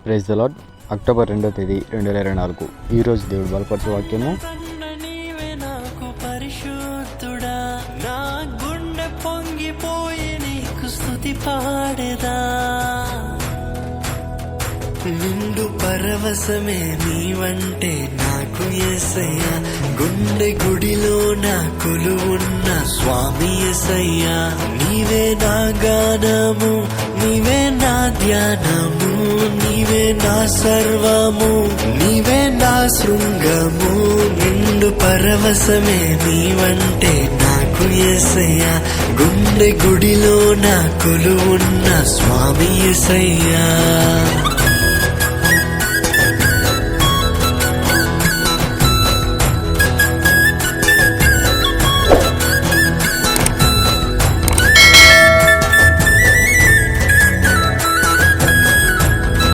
Praise the lord. October 2వ తేదీ 2024. ఈరోజు దేవుడు బలపరచే వాక్యము, పరిశుద్ధుడా నా గుండె పొంగిపోయి నీకు స్తుతి పాడేదా, నిండు పరవశమే నీవంటే నాకు యేసయ్యా, గుండె గుడిలో నా కొలువున్న స్వామి యేసయ్యా, నీవే నా గానము, నీవే నా ధ్యానము, నీవే నా సర్వము, నీవే నా శృంగము, నిండు పరవశమే నీవంటే నాకు యేసయ్యా, గుండె గుడిలో నా కొలువున్న స్వామి యేసయ్యా.